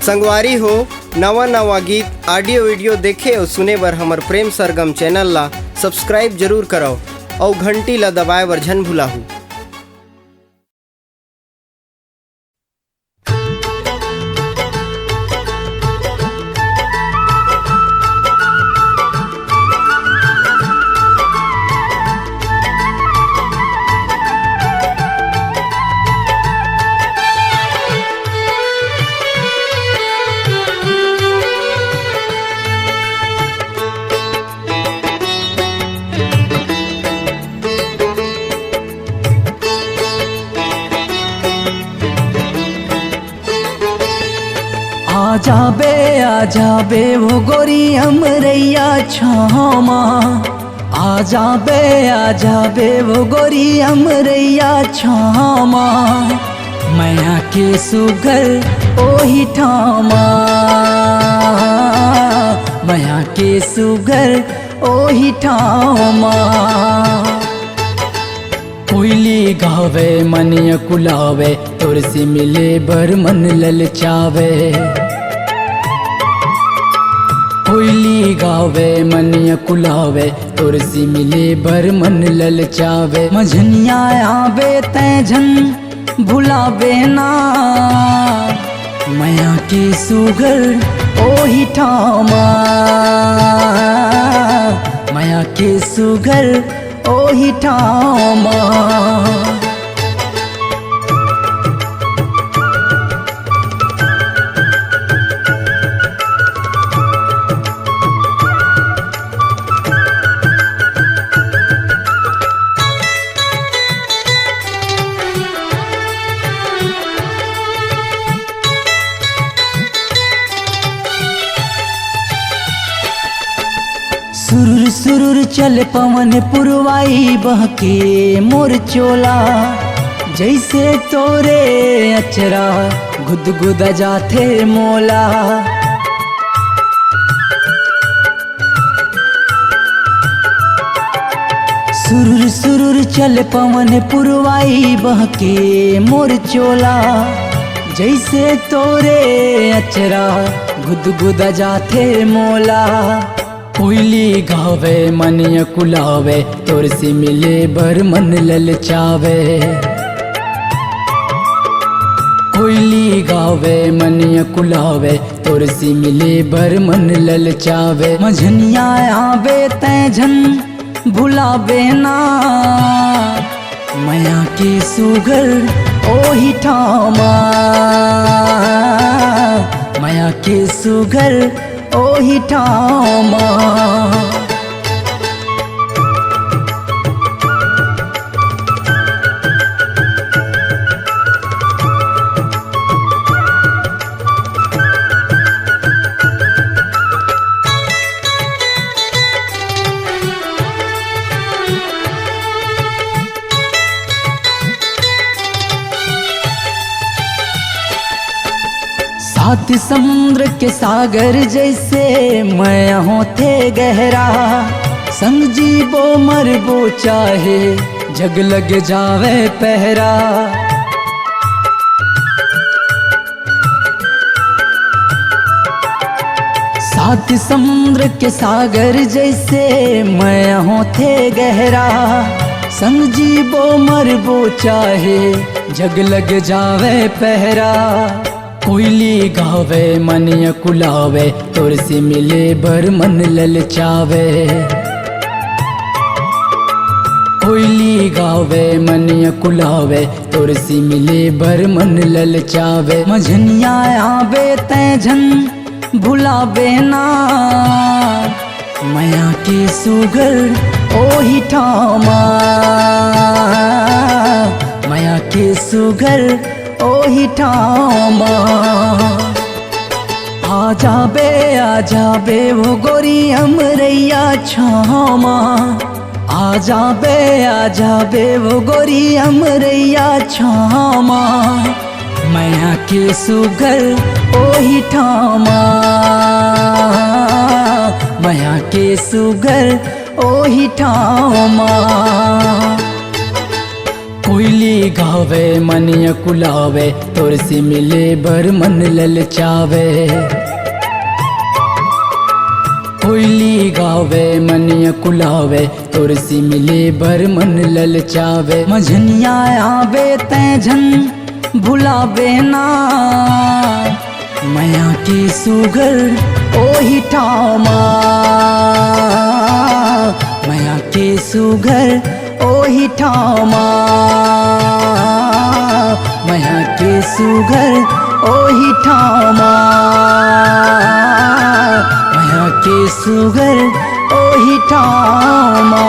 संगवारी हो नवा नवा गीत ऑडियो वीडियो देखे और सुने बर हमर प्रेम सरगम चैनल ला सब्सक्राइब जरूर करो और घंटी ला दबाए बर झन भुलाहू। आजा बे वो गोरी अमरैया छामा, आजा बे वो गोरी अमरैया छामा, मैया के सुगर ओही ठामा, मैया के सुगर ओही ठामा। कोयली गावे मन कुलावे, तोर से मिले बर मन ललचावे। कोयली गावे मन कुलावे, तोर से मिले बर मन ललचावे। मझनिया आवे तै झन भुलावे ना, मैया के सुगर ओही ठामा, मैया के सुगर ओही ठामा। सुरुर सुरुर चल पवन पुरवाई बहके मोर चोला, जैसे तोरे अचरा गुदगुद जाते मोला। सुरुर सुरुर चल पवन पुरवाई बहके मोर चोला, जैसे तोरे अचरा गुदगुद जाते मोला। कोयली गावे मन कुलावे, तोर से मिले बर मन ललचावे। कोयली गावे मन कुलावे, तोर से मिले बर मन ललचावे। मझनिया आवे तै झन भुलावे ना, मैया के सुगर ओही ठामा, मैया के सुगर ओही ठामा। सात समुद्र के सागर जैसे मैं होते गहरा, संग जीवो मरबो चाहे जग लग जावे पहरा। सात समुद्र के सागर जैसे मैं होते गहरा, संग जीवो मरबो चाहे जग लग जावे पहरा। कोयली गावे मन कुलावे, तोर से मिले बर मन ललचावे। कोयली गावे मन कुलावे, तोर से मिले बर मन ललचावे। मझनिया आवे तै झन भुलावे ना, मैया के सुगर ओही ठामा, मैया के सुगर ओही ठामा। आजा बे वो गोरी अमरैया छामा, आजा बे वो गोरी अमरैया छामा, मैया के सुगर ओही ठामा, मैया के सुगर ओही ठामा। कोयली गावे मनिया कुलावे तोर से मिले बर मन ललचावे। कोयली गावे मनिया कुलावे तोर से मिले बर मन ललचावे। मझनिया आवे तै झन भुलावे ना मया की सुगर ओही ठामा। मया की सुगर ओही ठामा। मया की सुगर ओही ठामा। मया की सुगर ओही ठामा।